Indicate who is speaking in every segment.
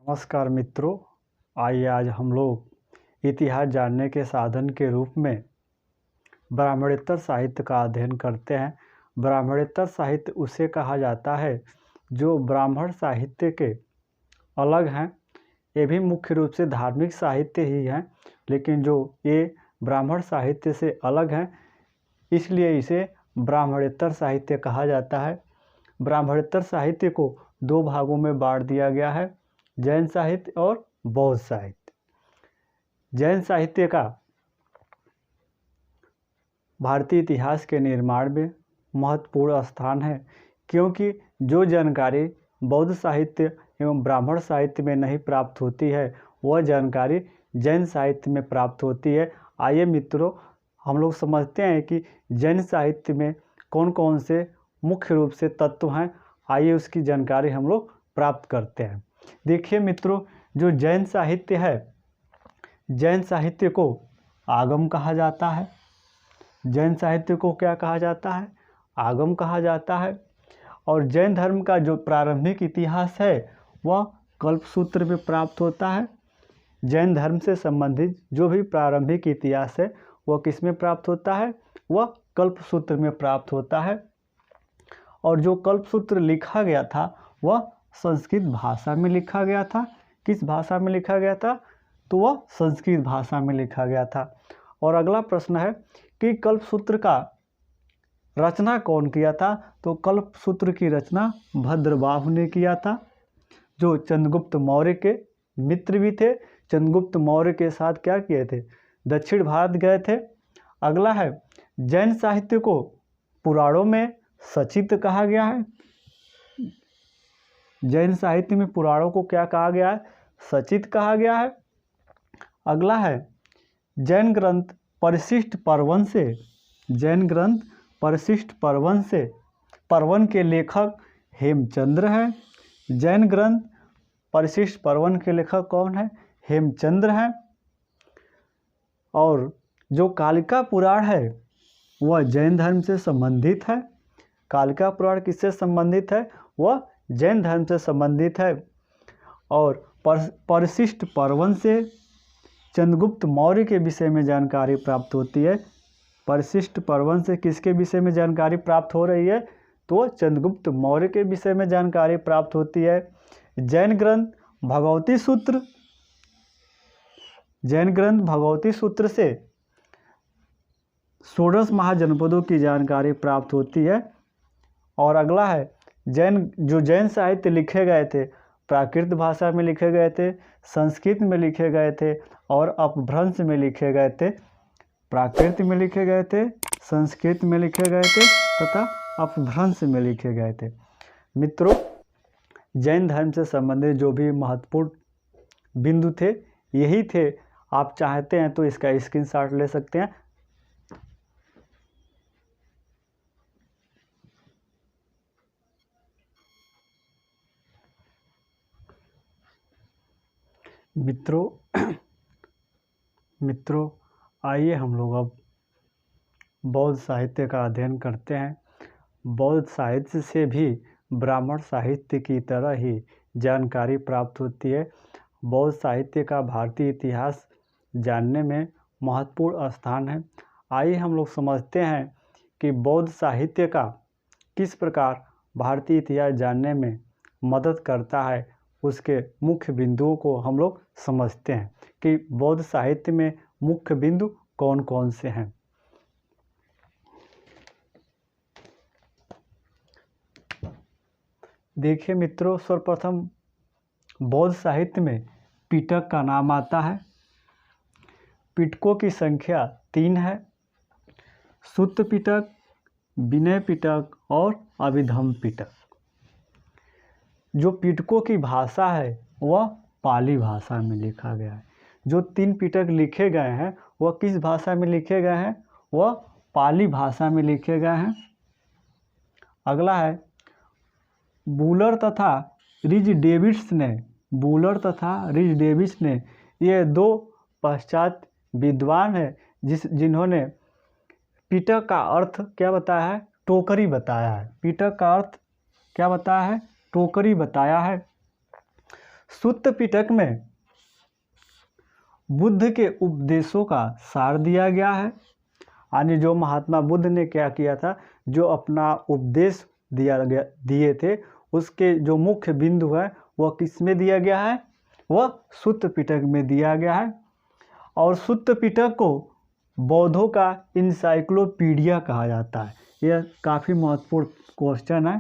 Speaker 1: नमस्कार मित्रों। आइए आज हम लोग इतिहास जानने के साधन के रूप में ब्राह्मणेतर साहित्य का अध्ययन करते हैं। ब्राह्मणेतर साहित्य उसे कहा जाता है जो ब्राह्मण साहित्य के अलग हैं। ये भी मुख्य रूप से धार्मिक साहित्य ही हैं, लेकिन जो ये ब्राह्मण साहित्य से अलग हैं, इसलिए इसे ब्राह्मणेतर साहित्य कहा जाता है। ब्राह्मणेतर साहित्य को दो भागों में बांट दिया गया है, जैन साहित्य और बौद्ध साहित्य। जैन साहित्य का भारतीय इतिहास के निर्माण में महत्वपूर्ण स्थान है, क्योंकि जो जानकारी बौद्ध साहित्य एवं ब्राह्मण साहित्य में नहीं प्राप्त होती है, वह जानकारी जैन साहित्य में प्राप्त होती है। आइए मित्रों, हम लोग समझते हैं कि जैन साहित्य में कौन कौन से मुख्य रूप से तत्व हैं। आइए उसकी जानकारी हम लोग प्राप्त करते हैं। देखिए मित्रों, जो जैन साहित्य है, जैन साहित्य को आगम कहा जाता है। जैन साहित्य को क्या कहा जाता है? आगम कहा जाता है। और जैन धर्म का जो प्रारंभिक इतिहास है वह कल्पसूत्र में प्राप्त होता है। जैन धर्म से संबंधित जो भी प्रारंभिक इतिहास है वह किस में प्राप्त होता है? वह कल्पसूत्र में प्राप्त होता है। और जो कल्पसूत्र लिखा गया था वह संस्कृत भाषा में लिखा गया था। किस भाषा में लिखा गया था? तो वह संस्कृत भाषा में लिखा गया था। और अगला प्रश्न है कि कल्पसूत्र का रचना कौन किया था? तो कल्पसूत्र की रचना भद्रबाहु ने किया था, जो चंद्रगुप्त मौर्य के मित्र भी थे। चंद्रगुप्त मौर्य के साथ क्या किए थे? दक्षिण भारत गए थे। अगला है, जैन साहित्य को पुराणों में सचित कहा गया है। जैन साहित्य में पुराणों को क्या कहा गया है? सचित कहा गया है। अगला है, जैन ग्रंथ परिशिष्ट पर्वन से, जैन ग्रंथ परिशिष्ट पर्वन से, पर्वन के लेखक हेमचंद्र हैं। जैन ग्रंथ परिशिष्ट पर्वन के लेखक कौन है? हेमचंद्र हैं। और जो कालिका पुराण है वह जैन धर्म से संबंधित है। कालिका पुराण किससे संबंधित है? वह जैन धर्म से संबंधित है। और परिशिष्ट पर्वन से चंद्रगुप्त मौर्य के विषय में जानकारी प्राप्त होती है। परिशिष्ट पर्वन से किसके विषय में जानकारी प्राप्त हो रही है? तो चंद्रगुप्त मौर्य के विषय में जानकारी प्राप्त होती है। जैन ग्रंथ भगवती सूत्र, जैन ग्रंथ भगवती सूत्र से षोडश महाजनपदों की जानकारी प्राप्त होती है। और अगला है, जैन साहित्य लिखे गए थे प्राकृत भाषा में लिखे गए थे, संस्कृत में लिखे गए थे और अपभ्रंश में लिखे गए थे। प्राकृत में लिखे गए थे, संस्कृत में लिखे गए थे तथा अपभ्रंश में लिखे गए थे। मित्रों, जैन धर्म से संबंधित जो भी महत्वपूर्ण बिंदु थे यही थे। आप चाहते हैं तो इसका स्क्रीनशॉट ले सकते हैं। मित्रों आइए हम लोग अब बौद्ध साहित्य का अध्ययन करते हैं। बौद्ध साहित्य से भी ब्राह्मण साहित्य की तरह ही जानकारी प्राप्त होती है। बौद्ध साहित्य का भारतीय इतिहास जानने में महत्वपूर्ण स्थान है। आइए हम लोग समझते हैं कि बौद्ध साहित्य का किस प्रकार भारतीय इतिहास जानने में मदद करता है। उसके मुख्य बिंदुओं को हम लोग समझते हैं कि बौद्ध साहित्य में मुख्य बिंदु कौन कौन से हैं। देखिए मित्रों, सर्वप्रथम बौद्ध साहित्य में पिटक का नाम आता है। पिटकों की संख्या 3 है, सुत्त पिटक, विनय पिटक और अभिधम पिटक। जो पिटकों की भाषा है वह पाली भाषा में लिखा गया है। जो 3 पिटक लिखे गए हैं वह किस भाषा में लिखे गए हैं? वह पाली भाषा में लिखे गए हैं। अगला है, बूलर तथा रिज डेविड्स ने ये 2 पश्चात विद्वान हैं जिन्होंने पिटक का अर्थ क्या बताया है? टोकरी बताया है। पिटक का अर्थ क्या बताया है? टोकरी बताया है। सुत्त पिटक में बुद्ध के उपदेशों का सार दिया गया है। यानी जो महात्मा बुद्ध ने क्या किया था, जो अपना उपदेश दिए थे, उसके जो मुख्य बिंदु है वह किस में दिया गया है, वह सुत्त पिटक में दिया गया है। और सुत्त पिटक को बौद्धों का इंसाइक्लोपीडिया कहा जाता है। यह काफ़ी महत्वपूर्ण क्वेश्चन है।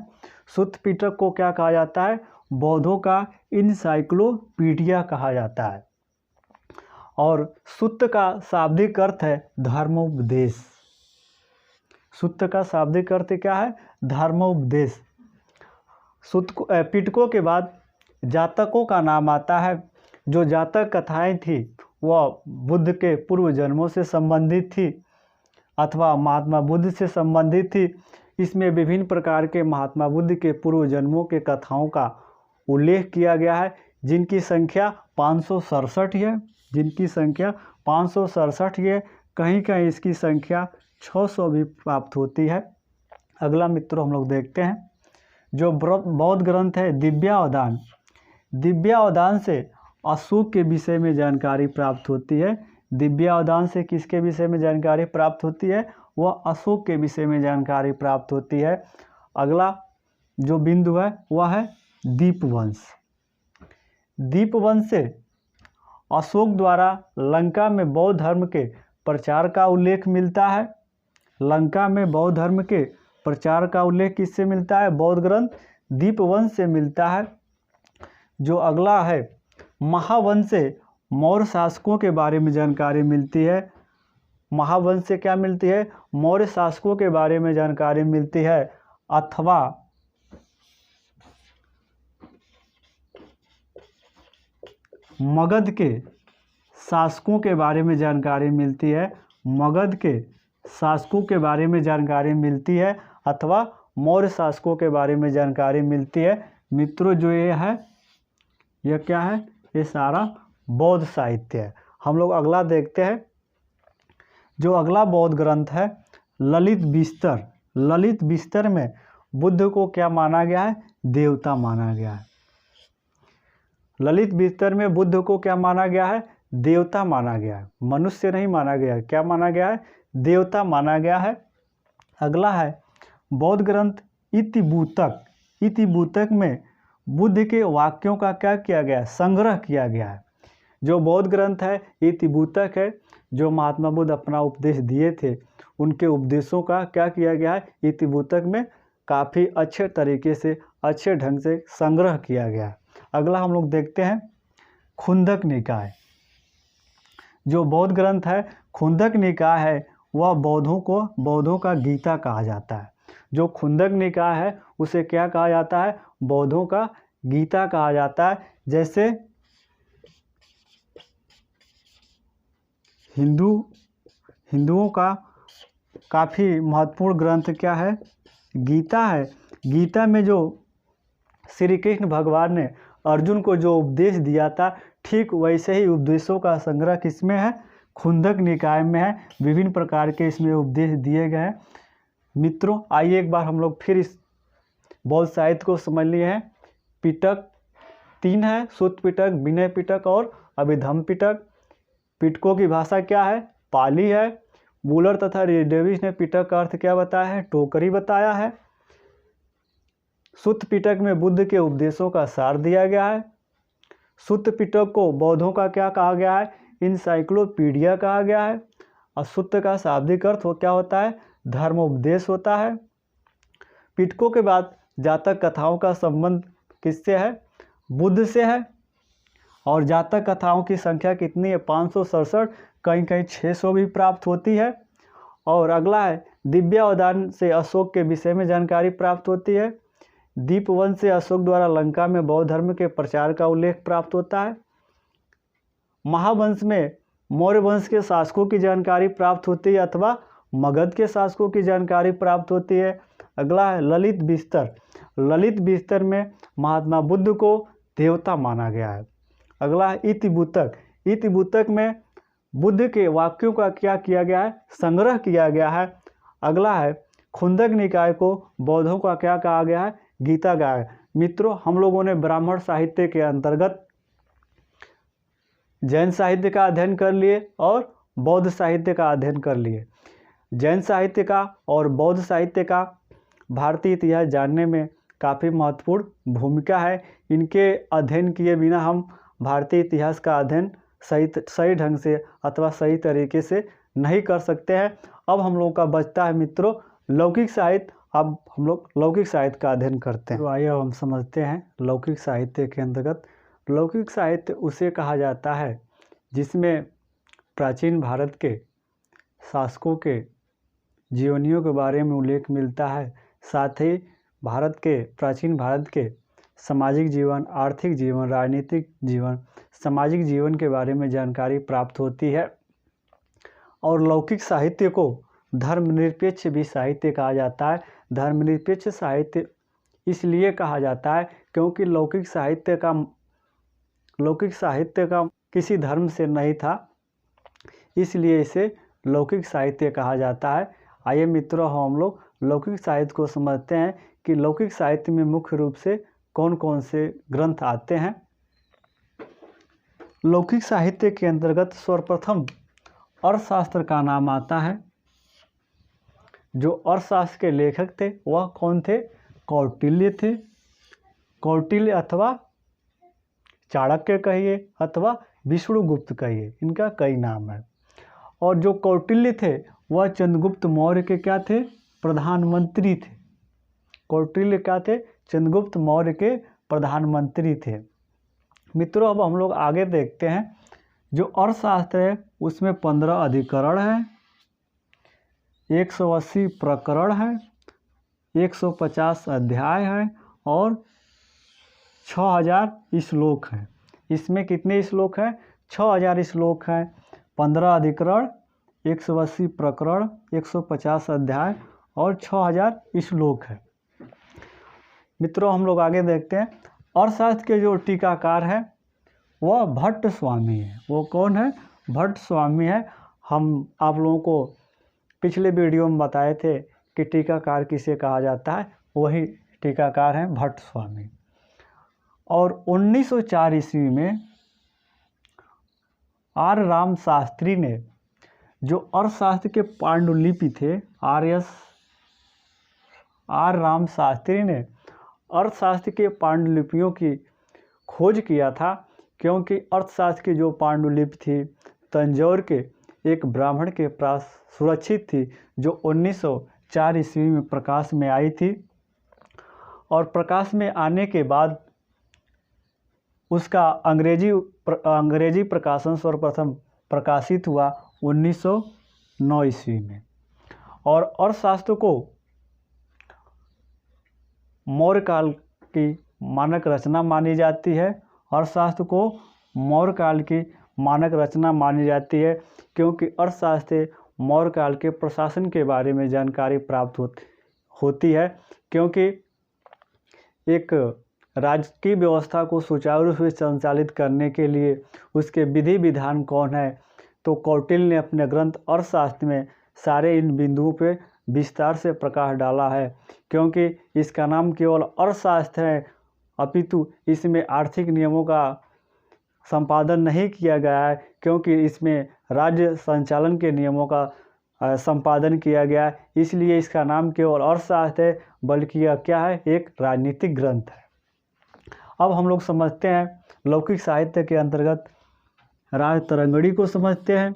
Speaker 1: सुत्त पिटक को क्या कहा जाता है, बौद्धों का इंसाइक्लोपीडिया कहा जाता है। और सुत्त का शाब्दिक अर्थ है धर्मोपदेश। सुत्त का शाब्दिक अर्थ क्या है, धर्मोपदेश। पिटकों के बाद जातकों का नाम आता है। जो जातक कथाएं थी वह बुद्ध के पूर्व जन्मों से संबंधित थी अथवा महात्मा बुद्ध से संबंधित थी। इसमें विभिन्न प्रकार के महात्मा बुद्ध के पूर्व जन्मों के कथाओं का उल्लेख किया गया है, जिनकी संख्या 567 है। जिनकी संख्या 567 है। कहीं कहीं इसकी संख्या 600 भी प्राप्त होती है। अगला मित्रों हम लोग देखते हैं जो बौद्ध ग्रंथ है दिव्यावदान। दिव्यावदान से अशोक के विषय में जानकारी प्राप्त होती है। दिव्यावदान से किसके विषय में जानकारी प्राप्त होती है, वह अशोक के विषय में जानकारी प्राप्त होती है। अगला जो बिंदु है वह है दीपवंश। दीपवंश से अशोक द्वारा लंका में बौद्ध धर्म के प्रचार का उल्लेख मिलता है। लंका में बौद्ध धर्म के प्रचार का उल्लेख किससे मिलता है, बौद्ध ग्रंथ दीपवंश से मिलता है। जो अगला है महावंश से मौर्य शासकों के बारे में जानकारी मिलती है। महावंश से क्या मिलती है, मौर्य शासकों के बारे में जानकारी मिलती है अथवा मगध के शासकों के बारे में जानकारी मिलती है। मगध के शासकों के बारे में जानकारी मिलती है अथवा मौर्य शासकों के बारे में जानकारी मिलती है। मित्रों जो ये है, यह क्या है, ये सारा बौद्ध साहित्य है। हम लोग अगला देखते हैं। जो अगला बौद्ध ग्रंथ है ललित बिस्तर। ललित बिस्तर में बुद्ध को क्या माना गया है, देवता माना गया है। ललित बिस्तर में बुद्ध को क्या माना गया है, देवता माना गया है। मनुष्य नहीं माना गया है, क्या माना गया है, देवता माना गया है। अगला है बौद्ध ग्रंथ इतिवृत्तक। इतिवृत्तक में बुद्ध के वाक्यों का क्या किया गया है, संग्रह किया गया है। जो बौद्ध ग्रंथ है इतिवृत्तक है, जो महात्मा बुद्ध अपना उपदेश दिए थे उनके उपदेशों का क्या किया गया है, इतिवृत्तक में काफ़ी अच्छे तरीके से, अच्छे ढंग से संग्रह किया गया है। अगला हम लोग देखते हैं खुंदक निकाय। जो बौद्ध ग्रंथ है खुंदक निकाय है, वह बौद्धों का गीता कहा जाता है। जो खुंदक निकाय है उसे क्या कहा जाता है, बौद्धों का गीता कहा जाता है। जैसे हिंदुओं का काफ़ी महत्वपूर्ण ग्रंथ क्या है, गीता है। गीता में जो श्री कृष्ण भगवान ने अर्जुन को जो उपदेश दिया था, ठीक वैसे ही उपदेशों का संग्रह किसमें है, खुंदक निकाय में है। विभिन्न प्रकार के इसमें उपदेश दिए गए हैं। मित्रों आइए एक बार हम लोग फिर इस बौद्ध साहित्य को समझ लिए हैं। पिटक 3 है, सुत्त पिटक, विनय पिटक और अभिधम्म पिटक। पिटकों की भाषा क्या है, पाली है। वुलर तथा डेविस ने पिटक का अर्थ क्या बताया है, टोकरी बताया है। सुत्त पिटक में बुद्ध के उपदेशों का सार दिया गया है। सुत्त पिटक को बौद्धों का क्या कहा गया है, इंसाइक्लोपीडिया कहा गया है। और सुत्त का शाब्दिक अर्थ क्या होता है, धर्मोपदेश होता है। पिटकों के बाद जातक कथाओं का संबंध किससे है, बुद्ध से है। और जातक कथाओं की संख्या कितनी है, 567, कहीं कहीं 600 भी प्राप्त होती है। और अगला है दिव्यावदान से अशोक के विषय में जानकारी प्राप्त होती है। दीपवंश से अशोक द्वारा लंका में बौद्ध धर्म के प्रचार का उल्लेख प्राप्त होता है। महावंश में मौर्य वंश के शासकों की जानकारी प्राप्त होती है अथवा मगध के शासकों की जानकारी प्राप्त होती है। अगला है ललित बिस्तर। ललित बिस्तर में महात्मा बुद्ध को देवता माना गया है। अगला है इतिवृत्तक। इतिवृत्तक में बुद्ध के वाक्यों का क्या किया गया है, संग्रह किया गया है। अगला है खुंदक निकाय को बौद्धों का क्या कहा गया है, गीता कहा है। मित्रों हम लोगों ने ब्राह्मण साहित्य के अंतर्गत जैन साहित्य का अध्ययन कर लिए और बौद्ध साहित्य का अध्ययन कर लिए। जैन साहित्य का और बौद्ध साहित्य का भारतीय इतिहास जानने में काफ़ी महत्वपूर्ण भूमिका है। इनके अध्ययन किए बिना हम भारतीय इतिहास का अध्ययन सही ढंग से अथवा सही तरीके से नहीं कर सकते हैं। अब हम लोगों का बचता है मित्रों लौकिक साहित्य। अब हम लोग लौकिक साहित्य का अध्ययन करते हैं। तो आइए हम समझते हैं लौकिक साहित्य के अंतर्गत। लौकिक साहित्य उसे कहा जाता है जिसमें प्राचीन भारत के शासकों के जीवनियों के बारे में उल्लेख मिलता है, साथ ही प्राचीन भारत के सामाजिक जीवन, आर्थिक जीवन, राजनीतिक जीवन, सामाजिक जीवन के बारे में जानकारी प्राप्त होती है। और लौकिक साहित्य को धर्मनिरपेक्ष भी साहित्य कहा जाता है। धर्मनिरपेक्ष साहित्य इसलिए कहा जाता है क्योंकि लौकिक साहित्य का किसी धर्म से नहीं था, इसलिए इसे लौकिक साहित्य कहा जाता है। आइए मित्रों हम लोग लौकिक साहित्य को समझते हैं कि लौकिक साहित्य में मुख्य रूप से कौन कौन से ग्रंथ आते हैं। लौकिक साहित्य के अंतर्गत सर्वप्रथम अर्थशास्त्र का नाम आता है। जो अर्थशास्त्र के लेखक थे वह कौन थे? कौटिल्य थे। कौटिल्य अथवा चाणक्य कहिए अथवा विष्णुगुप्त कहिए, इनका कई नाम है। और जो कौटिल्य थे वह चंद्रगुप्त मौर्य के क्या थे? प्रधानमंत्री थे। कौटिल्य क्या थे? चंद्रगुप्त मौर्य के प्रधानमंत्री थे। मित्रों अब हम लोग आगे देखते हैं। जो अर्थशास्त्र है उसमें 15 अधिकरण हैं, 180 प्रकरण हैं, 150 अध्याय हैं और 6000 श्लोक हैं। इसमें कितने श्लोक हैं? 6000 श्लोक हैं। 15 अधिकरण, 180 प्रकरण, 150 अध्याय और 6000 श्लोक है। मित्रों हम लोग आगे देखते हैं। अर्थशास्त्र के जो टीकाकार हैं वह भट्ट स्वामी है। वो कौन है? भट्ट स्वामी है। हम आप लोगों को पिछले वीडियो में बताए थे कि टीकाकार किसे कहा जाता है, वही टीकाकार हैं भट्ट स्वामी। और 1904 ईस्वी में आर राम शास्त्री ने जो अर्थशास्त्र के पांडुलिपि थे, आर राम शास्त्री ने अर्थशास्त्र के पांडुलिपियों की खोज किया था, क्योंकि अर्थशास्त्र की जो पांडुलिपि थी तंजौर के एक ब्राह्मण के पास सुरक्षित थी, जो 1904 ईस्वी में प्रकाश में आई थी। और प्रकाश में आने के बाद उसका अंग्रेजी प्रकाशन सर्वप्रथम प्रकाशित हुआ 1909 ईस्वी में। और अर्थशास्त्र को मौर्य काल की मानक रचना मानी जाती है। अर्थशास्त्र को मौर्य काल की मानक रचना मानी जाती है क्योंकि अर्थशास्त्र मौर्य काल के प्रशासन के बारे में जानकारी प्राप्त होती है। क्योंकि एक राज्य की व्यवस्था को सुचारू रूप से संचालित करने के लिए उसके विधि विधान कौन है, तो कौटिल्य ने अपने ग्रंथ अर्थशास्त्र में सारे इन बिंदुओं पे विस्तार से प्रकाश डाला है। क्योंकि इसका नाम केवल अर्थशास्त्र है, अपितु इसमें आर्थिक नियमों का संपादन नहीं किया गया है, क्योंकि इसमें राज्य संचालन के नियमों का संपादन किया गया है। इसलिए इसका नाम केवल अर्थशास्त्र है, बल्कि यह क्या है? एक राजनीतिक ग्रंथ है। अब हम लोग समझते हैं लौकिक साहित्य के अंतर्गत राजतरंगिणी को समझते हैं।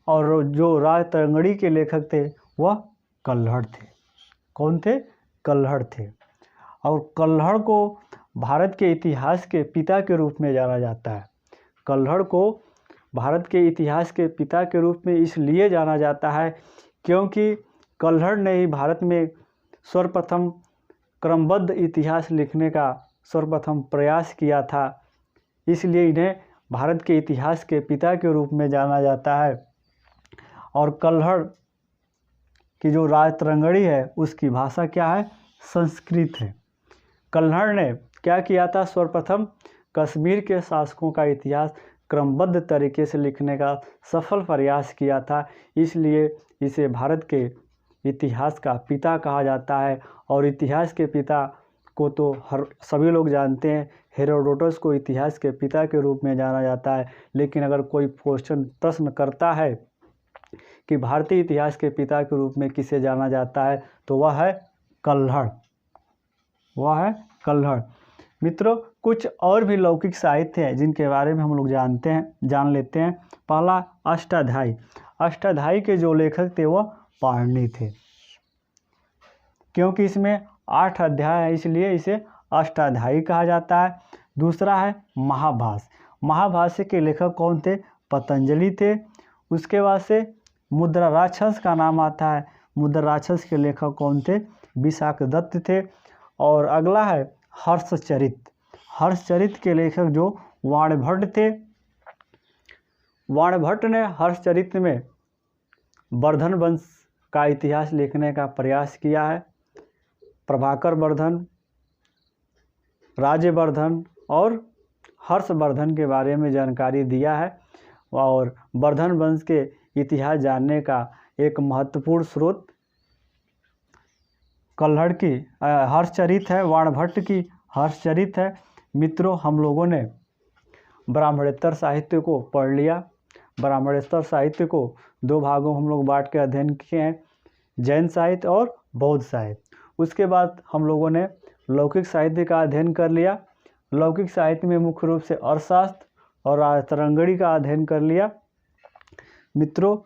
Speaker 1: और जो राजतरंगिणी के लेखक थे वह कल्हड़ थे। कौन थे? कल्हड़ थे। और कल्हड़ को भारत के इतिहास के पिता के रूप में जाना जाता है। कल्हड़ को भारत के इतिहास के पिता के रूप में इसलिए जाना जाता है क्योंकि कल्हड़ ने ही भारत में सर्वप्रथम क्रमबद्ध इतिहास लिखने का सर्वप्रथम प्रयास किया था। इसलिए इन्हें भारत के इतिहास के पिता के रूप में जाना जाता है। और कल्हड़ की जो राजतरंगिणी है उसकी भाषा क्या है? संस्कृत है। कल्हड़ ने क्या किया था? सर्वप्रथम कश्मीर के शासकों का इतिहास क्रमबद्ध तरीके से लिखने का सफल प्रयास किया था। इसलिए इसे भारत के इतिहास का पिता कहा जाता है। और इतिहास के पिता को तो सभी लोग जानते हैं। हेरोडोटस को इतिहास के पिता के रूप में जाना जाता है। लेकिन अगर कोई प्रश्न करता है कि भारतीय इतिहास के पिता के रूप में किसे जाना जाता है, तो वह है कल्हड़। मित्रों, कुछ और भी लौकिक साहित्य है जिनके बारे में हम लोग जान लेते हैं। पहला अष्टाध्यायी। अष्टाध्यायी के जो लेखक थे वह पाणिनि थे। क्योंकि इसमें 8 अध्याय है, इसलिए इसे अष्टाध्यायी कहा जाता है। दूसरा है महाभाष्य। महाभाष्य के लेखक कौन थे? पतंजलि थे। उसके बाद से मुद्रा राक्षस का नाम आता है। मुद्रा राक्षस के लेखक कौन थे? विशाखदत्त थे। और अगला है हर्षचरित। हर्षचरित के लेखक जो वाणभट्ट थे। वाणभट्ट ने हर्षचरित में वर्धन वंश का इतिहास लिखने का प्रयास किया है। प्रभाकर वर्धन, राजवर्धन और हर्षवर्धन के बारे में जानकारी दिया है। और वर्धन वंश के इतिहास जानने का एक महत्वपूर्ण स्रोत कल्हड़ की हर्षचरित है, वाणभट्ट की हर्षचरित है। मित्रों, हम लोगों ने ब्राह्मणेतर साहित्य को पढ़ लिया। ब्राह्मणेतर साहित्य को 2 भागों हम लोग बांट के अध्ययन किए हैं, जैन साहित्य और बौद्ध साहित्य। उसके बाद हम लोगों ने लौकिक साहित्य का अध्ययन कर लिया। लौकिक साहित्य में मुख्य रूप से अर्थशास्त्र और तरंगड़ी का अध्ययन कर लिया। मित्रों,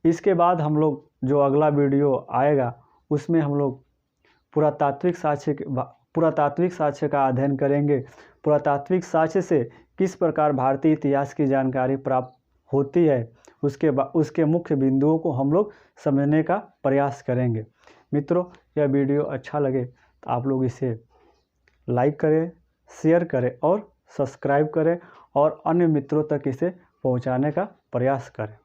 Speaker 1: इसके बाद हम लोग जो अगला वीडियो आएगा उसमें हम लोग पुरातात्विक साक्ष्य का अध्ययन करेंगे। पुरातात्विक साक्ष्य से किस प्रकार भारतीय इतिहास की जानकारी प्राप्त होती है, उसके मुख्य बिंदुओं को हम लोग समझने का प्रयास करेंगे। मित्रों, यह वीडियो अच्छा लगे तो आप लोग इसे लाइक करें, शेयर करें और सब्सक्राइब करें और अन्य मित्रों तक इसे पहुंचाने का प्रयास करें।